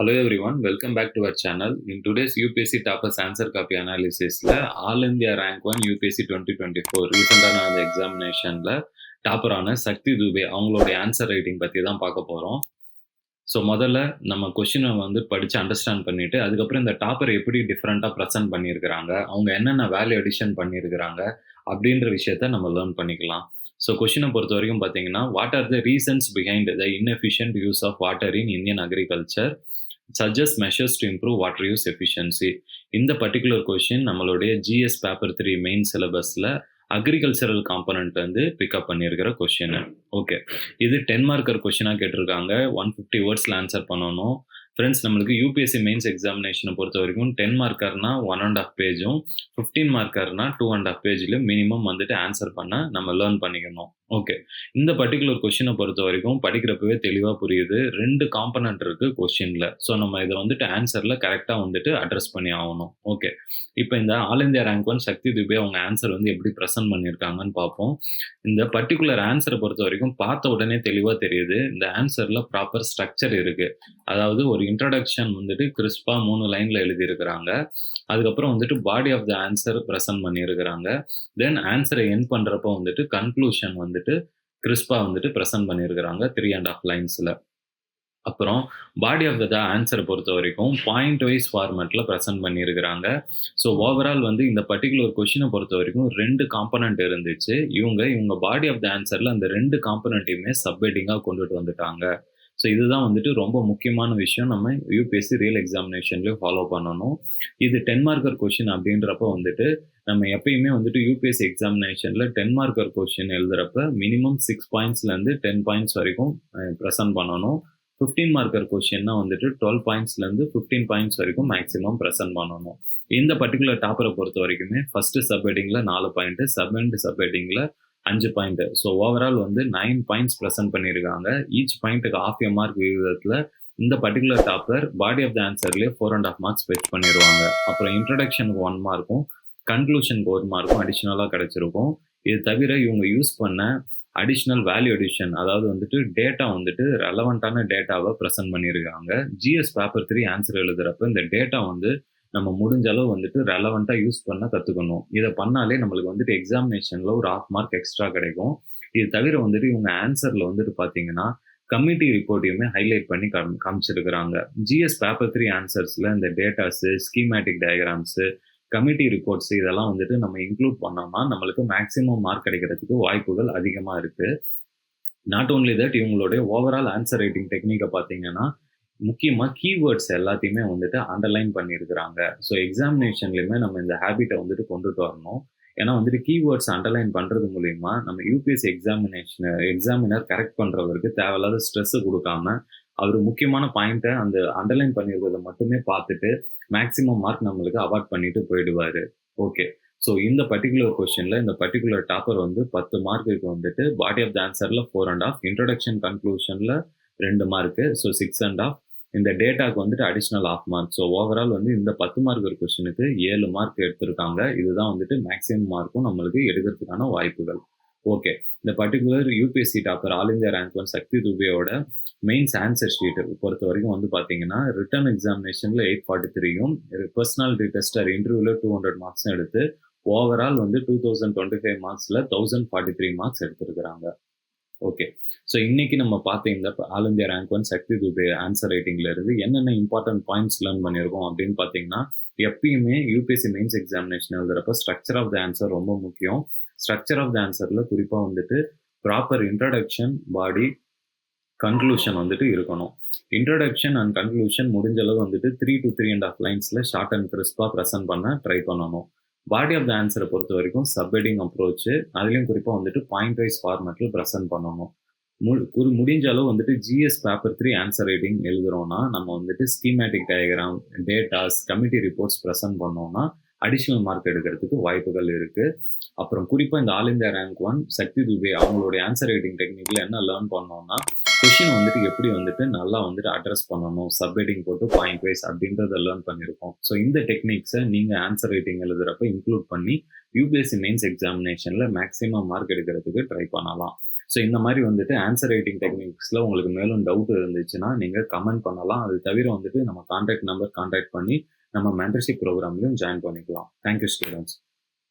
Hello everyone, welcome back to our channel. In today's UPSC Toppers Answer Copy Analysis, All India Rank 1 UPSC 2024 ரீசெண்டான அந்த எக்ஸாமினேஷனில் டாப்பரான சக்தி துபே அவங்களோட answer writing பற்றி தான் பார்க்க போகிறோம். So முதல்ல நம்ம கொஷினை படித்து அண்டர்ஸ்டாண்ட் பண்ணிவிட்டு அதுக்கப்புறம் இந்த டாப்பர் எப்படி டிஃப்ரெண்ட்டாக ப்ரெசென்ட் பண்ணியிருக்கிறாங்க, அவங்க என்னென்ன வேல்யூ அடிஷன் பண்ணியிருக்கிறாங்க அப்படின்ற விஷயத்த நம்ம லேர்ன் பண்ணிக்கலாம். ஸோ கொஷினை பொறுத்த வரைக்கும் பார்த்தீங்கன்னா, what are the reasons behind the inefficient use of water in Indian agriculture suggest measures to improve water use efficiency. இந்த பர்டிகுலர் கொஷின் நம்மளுடைய ஜிஎஸ் பேப்பர் 3 மெயின் சிலபஸில் அக்ரிகல்ச்சரல் காம்பனண்ட் பிக்கப் பண்ணியிருக்கிற கொஷின். ஓகே, இது 10 marker கொஷினாக கேட்டிருக்காங்க. 150 வேர்ட்ஸில் answer பண்ணணும். Friends, நம்மளுக்கு யூபிஎஸ்சி மெயின்ஸ் எக்ஸாமினேஷனை பொறுத்த வரைக்கும் 10 மார்க்கர்னா 1.5 பேஜும் 15 மார்க்கர்னா 2.5 பேஜ்லையும் மினிமம் ஆன்சர் பண்ண நம்ம லேர்ன் பண்ணிக்கணும். ஓகே, இந்த பர்டிகுலர் கொஷினை பொறுத்த வரைக்கும் படிக்கிறப்பவே தெளிவாக புரியுது. 2 காம்பனண்ட் இருக்குது கொஷினில். ஸோ நம்ம இதை ஆன்சரில் கரெக்டாக அட்ரஸ் பண்ணி ஆகணும். ஓகே, இப்போ இந்த all India rank 1 Shakti Dubey அவங்க ஆன்சர் எப்படி ப்ரெசென்ட் பண்ணியிருக்காங்கன்னு பார்ப்போம். இந்த பர்டிகுலர் ஆன்சரை பொறுத்த வரைக்கும் பார்த்த உடனே தெளிவாக தெரியுது. இந்த ஆன்சரில் ப்ராப்பர் ஸ்ட்ரக்சர் இருக்குது. அதாவது ஒரு இன்ட்ரடக்ஷன் கிறிஸ்பா 3 லைனில் எழுதியிருக்கிறாங்க. அதுக்கப்புறம் body of the answer present பண்ணியிருக்கிறாங்க. தென் ஆன்சரை எண்ட் பண்ணுறப்போ கன்க்ளூஷன் கிறிஸ்பா ப்ரெசென்ட் பண்ணியிருக்கிறாங்க 3.5 லைன்ஸில். அப்புறம் பாடி ஆஃப் த ஆன்சரை பொறுத்த வரைக்கும் பாயிண்ட் வைஸ் ஃபார்மேட்டில் ப்ரெசென்ட் பண்ணியிருக்கிறாங்க. ஸோ ஓவரால் இந்த பர்டிகுலர் கொஷினை பொறுத்த வரைக்கும் 2 காம்பனண்ட் இருந்துச்சு. இவங்க பாடி ஆஃப் த ஆன்சரில் அந்த 2 காம்பனண்ட்டையுமே சப்ஹெட்டிங்காக கொண்டுட்டு வந்துட்டாங்க. ஸோ இதுதான் ரொம்ப முக்கியமான விஷயம். நம்ம யூபிஎஸ்சி ரியல் எக்ஸாமினேஷன்லேயும் ஃபாலோ பண்ணணும். இது 10 மார்க்கர் கொஷின் அப்படின்றப்ப நம்ம எப்பயுமே யூபிஎஸ்சி எக்ஸாமினேஷனில் 10 மார்க்கர் கொஷின் எழுதுறப்ப மினிமம் 6 பாயிண்ட்ஸ்லேருந்து 10 பாயிண்ட்ஸ் வரைக்கும் ப்ரெசென்ட் பண்ணணும். 15 மார்க்கர் கொஷின்னா 12 பாயிண்ட்ஸ்லேருந்து 15 பாயிண்ட்ஸ் வரைக்கும் மேக்ஸிமம் ப்ரெசென்ட் பண்ணணும். இந்த பர்டிகுலர் டாப்பரை பொறுத்த வரைக்குமே ஃபர்ஸ்ட் சப்ஹெட்டிங்கில் 4 பாயிண்ட், செகண்ட் சப்ஹெட்டிங்கில் 5 point. So overall 9 points present பண்ணியிருக்காங்க. ஈச் பாயிண்ட்டுக்கு ½ மார்க் விகிதத்தில் இந்த particular topper body of the ஆன்சர்லேயே 4.5 மார்க்ஸ் ஃபெச் பண்ணிடுவாங்க. அப்புறம் இன்ட்ரடக்ஷனுக்கு 1 மார்க்கும் கன்க்ளூஷனுக்கு 1 மார்க்கும் அடிஷ்னலாக கிடைச்சிருக்கும். இது தவிர இவங்க யூஸ் பண்ண அடிஷ்னல் வேல்யூ அடிஷன், அதாவது டேட்டா ரெலவெண்ட்டான டேட்டாவை ப்ரெசென்ட் பண்ணியிருக்காங்க. ஜிஎஸ் பேப்பர் 3 ஆன்சர் எழுதுறப்ப இந்த டேட்டா நம்ம முடிஞ்ச அளவு ரெலவெண்ட்டாக யூஸ் பண்ண கற்றுக்கணும். இதை பண்ணாலே நம்மளுக்கு எக்ஸாமினேஷனில் ஒரு ½ மார்க் எக்ஸ்ட்ரா கிடைக்கும். இது தவிர இவங்க ஆன்சரில் பார்த்தீங்கன்னா கமிட்டி ரிப்போர்ட்டையுமே ஹைலைட் பண்ணி காமிச்சிருக்கிறாங்க. ஜிஎஸ் பேப்பர் 3 ஆன்சர்ஸில் இந்த datas, schematic diagrams, committee reports இதெல்லாம் நம்ம இன்க்ளூட் பண்ணோம்னா நம்மளுக்கு மேக்ஸிமம் மார்க் கிடைக்கிறதுக்கு வாய்ப்புகள் அதிகமாக இருக்குது. நாட் ஓன்லி தட், இவங்களுடைய ஓவரால் ஆன்சர் ரைட்டிங் டெக்னிக்கை பார்த்தீங்கன்னா முக்கியமாக கீவேர்ட்ஸ் எல்லாத்தையுமே அண்டர்லைன் பண்ணியிருக்கிறாங்க. ஸோ எக்ஸாமினேஷன்லையுமே நம்ம இந்த ஹேபிட்டை கொண்டுட்டு வரணும். ஏன்னா கீவேர்ட்ஸ் அண்டர்லைன் பண்ணுறது மூலிமா நம்ம யூபிஎஸ்சி எக்ஸாமினர் கரெக்ட் பண்ணுறவருக்கு தேவையில்லாத ஸ்ட்ரெஸ்ஸு கொடுக்காம அவர் முக்கியமான பாயிண்ட்டை அந்த அண்டர்லைன் பண்ணியிருக்கிறத மட்டுமே பார்த்துட்டு மேக்ஸிமம் மார்க் நம்மளுக்கு அவார்ட் பண்ணிட்டு போயிடுவார். ஓகே, ஸோ இந்த பர்டிகுலர் கொஸ்டினில் இந்த பர்டிகுலர் டாப்பர் 10 மார்க்குக்கு பாடி ஆஃப் த ஆன்சரில் 4.5, இன்ட்ரடக்ஷன் கன்க்ளூஷனில் 2 மார்க்கு, ஸோ 6.5, இந்த டேட்டாக்கு அடிஷ்னல் ½ மார்க். ஸோ ஓவரால் இந்த 10 மார்க் கொஸ்டினுக்கு 7 மார்க் எடுத்திருக்காங்க. இதுதான் மேக்ஸிமம் மார்க்கும் நம்மளுக்கு எடுக்கிறதுக்கான வாய்ப்புகள். ஓகே, இந்த பர்டிகுலர் UPSC topper all India rank 1 Shakti துபேயோட மெயின்ஸ் ஆன்சர் ஷீட் பொறுத்த வரைக்கும் பார்த்தீங்கன்னா ரிட்டன் எக்ஸாமினேஷனில் 843யும் பர்சனாலிட்டி டெஸ்ட் ஆர் இன்டர்வியூவில் 200 மார்க்ஸும் எடுத்து ஓவரால் 2025 மார்க்ஸில் 1043 மார்க்ஸ் எடுத்திருக்கிறாங்க. ஓகே, ஸோ இன்னைக்கு நம்ம பார்த்த இந்த all India rank 1 Shakti Dubey answer ரைட்டிங்ல இருந்து என்னென்ன இம்பார்ட்டன்ட் பாயிண்ட்ஸ் லேர்ன் பண்ணியிருக்கோம் அப்படின்னு பார்த்தீங்கன்னா, எப்பயுமே யூபிஎஸ்சி மெயின்ஸ் எக்ஸாமினேஷன் எழுதுறப்ப ஸ்ட்ரக்சர் ஆஃப் த ஆன்சர் ரொம்ப முக்கியம். ஸ்ட்ரக்சர் ஆஃப் த ஆன்சரில் குறிப்பாக ப்ராப்பர் இன்ட்ரடக்ஷன், பாடி, கன்க்ளூஷன் இருக்கணும். இன்ட்ரடக்ஷன் அண்ட் கன்க்ளூஷன் முடிஞ்ச அளவு 3 to 3.5 லைன்ஸில் ஷார்ட் அண்ட் கிறிஸ்பாக ப்ரெசென்ட் பண்ண ட்ரை பண்ணணும். பாடி ஆஃப் த ஆன்சரை பொறுத்த வரைக்கும் சப்ஹெட்டிங் அப்ரோச்சு, அதுலேயும் குறிப்பாக பாயிண்ட் வைஸ் ஃபார்மேட்டில் ப்ரெசென்ட் பண்ணணும். முடிஞ்ச அளவு ஜிஎஸ் பேப்பர் 3 ஆன்சர் ரைட்டிங் எழுதுறோம்னா நம்ம schematic diagram, datas, committee reports present பண்ணோம்னா அடிஷ்னல் மார்க் எடுக்கிறதுக்கு வாய்ப்புகள் இருக்குது. அப்புறம் குறிப்பாக இந்த all India rank 1 Shakti Dubey அவங்களுடைய ஆன்சர் ரைட்டிங் டெக்னிக்கில் என்ன லேர்ன் பண்ணோம்னா கொஷின் எப்படி நல்லா அட்ரஸ் பண்ணணும், சப்ஹெட்டிங் போட்டு பாயிண்ட் வைஸ் அப்படின்றத லேர்ன் பண்ணியிருக்கோம். ஸோ இந்த டெக்னிக்ஸை நீங்கள் ஆன்சர் ரைட்டிங் எழுதுறப்ப இன்க்ளூட் பண்ணி யூபிஎஸ்சி மெயின்ஸ் எக்ஸாமினேஷனில் மேக்ஸிமம் மார்க் எடுக்கிறதுக்கு ட்ரை பண்ணலாம். ஸோ இந்த மாதிரி வந்துட்டு ஆன்சர் ரைட்டிங் டெக்னிக்ஸில் உங்களுக்கு மேலும் டவுட் இருந்துச்சுன்னா நீங்கள் கமெண்ட் பண்ணலாம். அது தவிர வந்துட்டு நம்ம கான்டாக்ட் நம்பர் கான்டாக்ட் பண்ணி நம்ம மென்டர்ஷிப் ப்ரோக்ராம்லையும் ஜாயின் பண்ணிக்கலாம். Thank you students.